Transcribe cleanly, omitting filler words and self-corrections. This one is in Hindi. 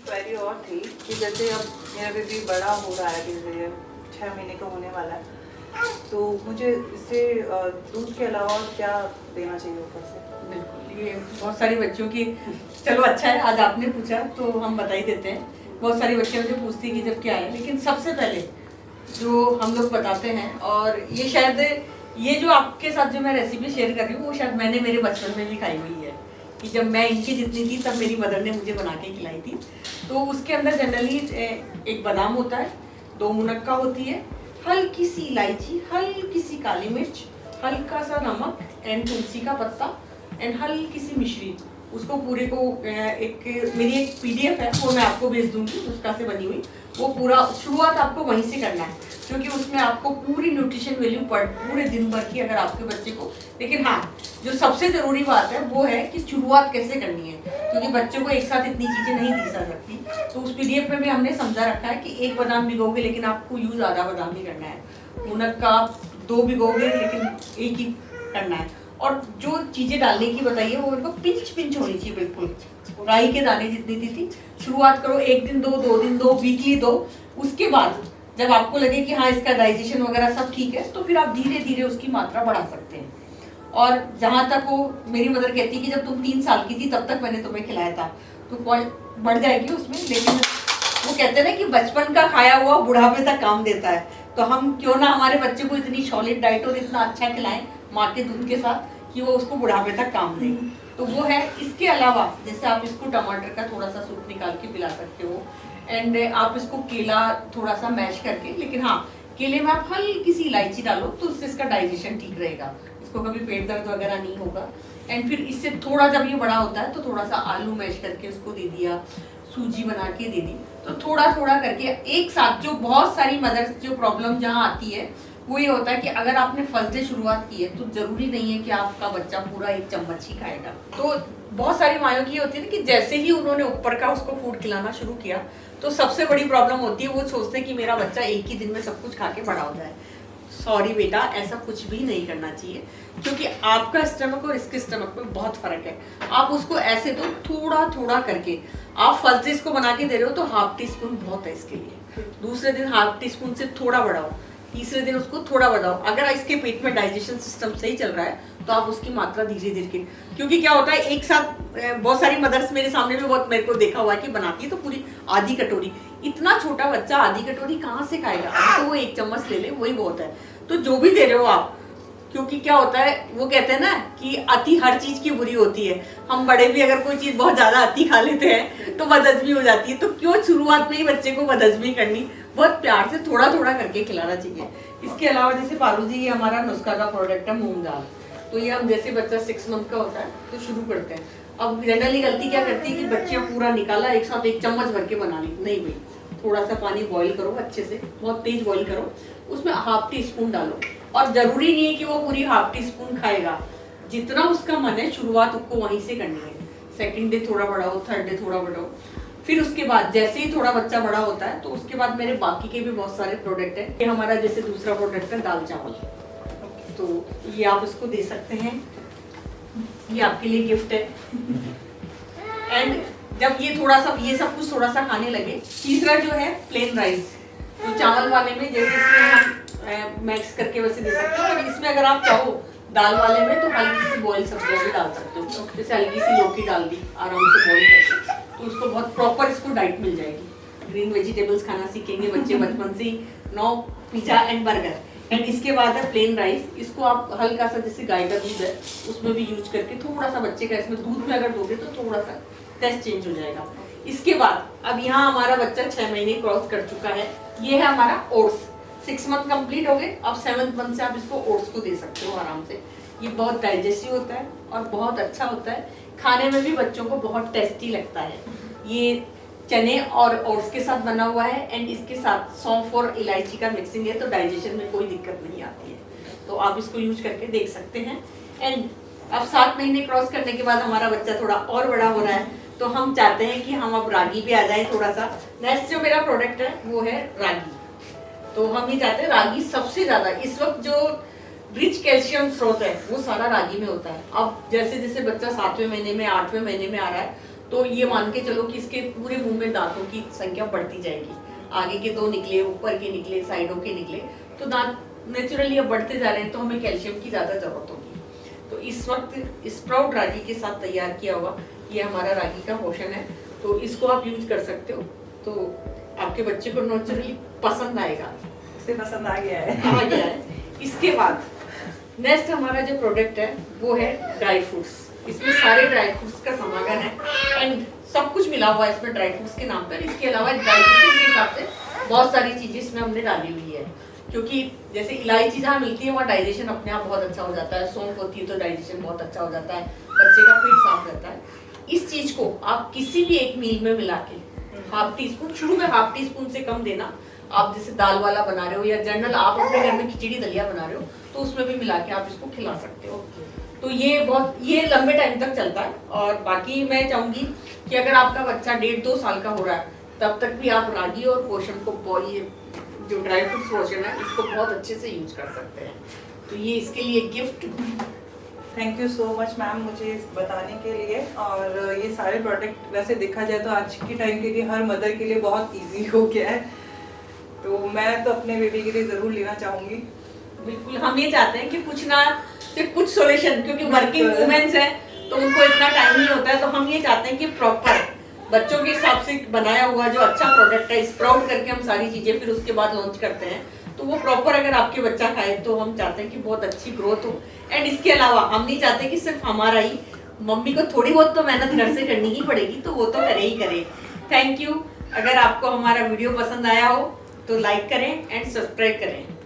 क्वेरी और थी कि जैसे अब मेरा बेबी बड़ा हो रहा है, धीरे धीरे 6 महीने का होने वाला है, तो मुझे इससे दूध के अलावा और क्या देना चाहिए ऊपर से? बिल्कुल, ये बहुत सारी बच्चों की, चलो अच्छा है आज आपने पूछा तो हम बता ही देते हैं। बहुत सारी बच्चे मुझे पूछती हैं कि जब क्या है, लेकिन सबसे पहले जो हम लोग बताते हैं, और ये शायद ये जो आपके साथ जो मैं रेसिपी शेयर कर रही हूँ वो शायद मैंने मेरे बचपन में भी खाई हुई है, कि जब मैं इनकी जितनी थी तब मेरी मदर ने मुझे बना के खिलाई थी। तो उसके अंदर जनरली एक बादाम होता है, 2 मुनक्का होती है, हल्की सी इलायची, हल्की सी काली मिर्च, हल्का सा नमक एंड तुलसी का पत्ता एंड हल्की सी मिश्री। उसको पूरे को मेरी एक पीडीएफ है वो मैं आपको भेज दूंगी, उसका से बनी हुई। वो पूरा शुरुआत आपको वहीं से करना है, क्योंकि उसमें आपको पूरी न्यूट्रिशन वैल्यू पूरे दिन भर की, अगर आपके बच्चे को, लेकिन हाँ जो सबसे ज़रूरी बात है वो है कि शुरुआत कैसे करनी है, क्योंकि बच्चों को एक साथ इतनी चीज़ें नहीं दी जा सकती। तो उस पीडीएफ में भी हमने समझा रखा है कि 1 बादाम भिगोगे लेकिन आपको यूज़ आधा बादाम ही करना है, मुनक्का 2 भिगोगे लेकिन 1 ही करना है। और जो चीज़ें डालने की बताइए वो उनको पिंच पिंच होनी चाहिए, बिल्कुल राई के दाने जितनी थी। शुरुआत करो 1 दिन 2 दिन 2, वीकली 2। उसके बाद जब आपको लगे कि हाँ इसका डाइजेशन वगैरह सब ठीक है, तो फिर आप धीरे धीरे उसकी मात्रा बढ़ा सकते हैं। और जहाँ तक वो मेरी मदर कहती है कि जब तुम 3 साल की थी तब तक मैंने तुम्हें खिलाया था, तो बढ़ जाएगी उसमें। लेकिन वो कहते हैं ना कि बचपन का खाया हुआ बुढ़ापे तक काम देता है, तो हम क्यों ना हमारे बच्चे को इतनी सॉलिड डाइट और इतना अच्छा खिलाएं माँ के दूध के साथ कि वो उसको बुढ़ापे तक काम दे। तो वो है। इसके अलावा जैसे आप इसको टमाटर का थोड़ा सा सूप निकाल के पिला सकते हो, एंड आप इसको केला थोड़ा सा मैश करके, लेकिन हाँ केले में आप हल्की सी इलायची डालो तो उससे इसका डाइजेशन ठीक रहेगा, इसको कभी पेट दर्द वगैरह नहीं होगा। एंड फिर इससे थोड़ा जब ये बड़ा होता है तो थोड़ा सा आलू मैश करके उसको दे दिया, सूजी बना के दे दी। तो थोड़ा थोड़ा करके एक साथ, जो बहुत सारी मदर्स जो प्रॉब्लम जहाँ आती है वो ये होता है कि अगर आपने फर्स्ट डे शुरुआत की है तो जरूरी नहीं है कि आपका बच्चा पूरा 1 चम्मच ही खाएगा। तो बहुत सारी मायों की होती है ना कि जैसे ही उन्होंने ऊपर का उसको फूड खिलाना शुरू किया तो सबसे बड़ी प्रॉब्लम होती है, वो सोचते हैं कि मेरा बच्चा एक ही दिन में सब कुछ खा के बड़ा हो जाए। सॉरी बेटा, ऐसा कुछ भी नहीं करना चाहिए, क्योंकि आपका स्टमक और इसके स्टमक में बहुत फर्क है। आप उसको ऐसे तो थोड़ा थोड़ा करके, आप फर्स्ट डे इसको बना के दे रहे हो तो ½ टीस्पून बहुत है इसके लिए, दूसरे दिन ½ टीस्पून से थोड़ा बढ़ाओ, तीसरे दिन उसको थोड़ा बढ़ाओ। अगर इसके पेट में डाइजेशन सिस्टम सही चल रहा है तो आप उसकी मात्रा धीरे धीरे, क्योंकि क्या होता है एक साथ बहुत सारी मदर्स मेरे सामने भी बहुत मेरे को देखा हुआ है कि बनाती है तो पूरी आधी कटोरी, इतना छोटा बच्चा आधी कटोरी कहाँ से खाएगा? तो वो 1 चम्मच ले ले, वही बहुत है। तो जो भी दे रहे हो आप, क्योंकि क्या होता है वो कहते हैं ना कि अति हर चीज की बुरी होती है। हम बड़े भी अगर कोई चीज बहुत ज्यादा अति खा लेते हैं तो बदहजमी हो जाती है। तो क्यों शुरुआत में ही बच्चे को बदहजमी करनी, बहुत प्यार से थोड़ा थोड़ा करके खिलाना चाहिए। इसके अलावा जैसे पारू जी, ये हमारा नुस्खा का प्रोडक्ट है मूंग दाल। तो ये हम जैसे बच्चा 6 मंथ का होता है तो शुरू करते हैं। अब जनरली गलती क्या करती है कि बच्चियां पूरा निकाला एक साथ 1 चम्मच भर के बना ली। नहीं भाई, थोड़ा सा पानी बॉईल करो अच्छे से, बहुत तेज बॉईल करो, उसमें ½ टीस्पून डालो। और जरूरी नहीं है कि वो पूरी ½ टीस्पून खाएगा, जितना उसका मन है शुरुआत उसको वहीं से करनी है। सेकंड डे थोड़ा बढ़ाओ, थर्ड डे थोड़ा बढ़ाओ, फिर उसके बाद जैसे ही थोड़ा बच्चा बड़ा होता है तो उसके बाद मेरे बाकी के भी बहुत सारे प्रोडक्ट हैं। ये हमारा जैसे दूसरा प्रोडक्ट है दाल चावल, तो ये आप इसको दे सकते हैं, ये आपके लिए गिफ्ट है। एंड जब ये थोड़ा सा, ये सब कुछ थोड़ा सा खाने लगे, तीसरा जो है प्लेन राइस, तो चावल वाले में जैसे इसमें हम मैक्स करके वैसे दे सकते हो, और इसमें अगर आप चाहो दाल वाले में तो हल्की सी बॉयल सब्जियां भी डाल सकते हो। जैसे हल्की सी लौकी डाल दी आराम से बॉयल करके, तो उसको बहुत प्रॉपर इसको डाइट मिल जाएगी। ग्रीन वेजिटेबल्स खाना सीखेंगे बच्चे बचपन से ही। No pizza and burger. And इसके बाद है प्लेन राइस, इसको आप हल्का सा जैसे गाय का दूध है उसमें भी यूज करके थोड़ा सा बच्चे का, इसमें दूध में अगर दोगे तो थोड़ा सा टेस्ट चेंज हो जाएगा। इसके बाद अब यहाँ हमारा बच्चा 6 महीने क्रॉस कर चुका है, ये है हमारा ओट्स। 6 मंथ कंप्लीट हो गए, अब 7th मंथ से आप इसको ओट्स को दे सकते हो आराम से। ये बहुत डाइजेस्टिव होता है और बहुत अच्छा होता है, खाने में भी बच्चों को बहुत टेस्टी लगता है। ये चने और ओट्स के साथ बना हुआ है, एंड इसके साथ सौंफ और इलायची का मिक्सिंग है, तो डाइजेशन में कोई दिक्कत नहीं आती है। तो आप इसको यूज करके देख सकते हैं। एंड अब 7 महीने क्रॉस करने के बाद हमारा बच्चा थोड़ा और बड़ा हो रहा है, तो हम चाहते हैं कि हम अब रागी पे आ जाए थोड़ा सा। नेक्स्ट जो मेरा प्रोडक्ट है वो है रागी। तो हम ये चाहते हैं, रागी सबसे ज्यादा इस वक्त जो रिच कैल्शियम स्रोत है वो सारा रागी में होता है। अब जैसे जैसे बच्चा 7वें महीने में 8वें महीने में आ रहा है तो ये मान के चलो कि इसके पूरे मुंह में दांतों की संख्या बढ़ती जाएगी। आगे के 2 निकले, ऊपर के निकले, साइडों के निकले, तो दांत नेचुरली अब बढ़ते जा रहे हैं, तो हमें कैल्शियम की ज़्यादा जरूरत होगी। तो इस वक्त स्प्राउट रागी के साथ तैयार किया हुआ ये हमारा रागी का पोषण है, तो इसको आप यूज कर सकते हो, तो आपके बच्चे को नेचुरली पसंद आएगा। इसे पसंद आ गया है। आ गया है। इसके बाद नेक्स्ट हमारा जो प्रोडक्ट है वो है ड्राई फ्रूट्स। इसमें सारे ड्राई फ्रूट्स का समागम है एंड सब कुछ मिला हुआ है इसमें ड्राई फ्रूट्स के नाम पर। इसके अलावा ड्राई फ्रूट्स के हिसाब से बहुत सारी चीजें इसमें हमने डाली हुई है, क्योंकि जैसे इलायची जहाँ मिलती है वहाँ डाइजेशन अपने आप बहुत अच्छा हो जाता है, सौंफ होती है तो डाइजेशन बहुत अच्छा हो जाता है, बच्चे का पेट साफ रहता है। इस चीज को आप किसी भी एक मील में मिला के हाफ टी स्पून, शुरू में हाफ टी स्पून से कम देना। आप जैसे दाल वाला बना रहे हो या जनरल आप अपने घर में खिचड़ी दलिया बना रहे हो तो उसमें भी मिला के आप इसको खिला सकते हो। तो ये लंबे टाइम तक चलता है। और बाकी मैं चाहूंगी कि अगर आपका बच्चा 1.5-2 साल का हो रहा है तब तक भी आप रागी और पोषण को, ये जो ड्राई फ्रूट्स पोषण है इसको बहुत अच्छे से यूज कर सकते हैं। तो ये इसके लिए gift. Thank you so much ma'am मुझे बताने के लिए। और ये सारे प्रोडक्ट वैसे देखा जाए तो आज के टाइम के लिए हर मदर के लिए बहुत इजी हो गया है, तो मैं तो अपने बेबी के लिए ज़रूर लेना चाहूँगी। बिल्कुल, हम ये चाहते हैं कि कुछ ना सिर्फ कुछ सॉल्यूशन, क्योंकि वर्किंग वुमेन्स हैं तो उनको इतना टाइम नहीं होता है, तो हम ये चाहते हैं कि प्रॉपर बच्चों के हिसाब से बनाया हुआ जो अच्छा प्रोडक्ट है, स्प्राउट करके हम सारी चीज़ें फिर उसके बाद लॉन्च करते हैं, तो वो प्रॉपर अगर आपके बच्चा खाए तो हम चाहते हैं कि बहुत अच्छी ग्रोथ हो। एंड इसके अलावा हम नहीं चाहते कि सिर्फ हमारा ही, मम्मी को थोड़ी बहुत तो मेहनत घर से करनी ही पड़ेगी, तो वो तो करे ही करे। Thank you. अगर आपको हमारा वीडियो पसंद आया हो तो लाइक करें एंड सब्सक्राइब करें।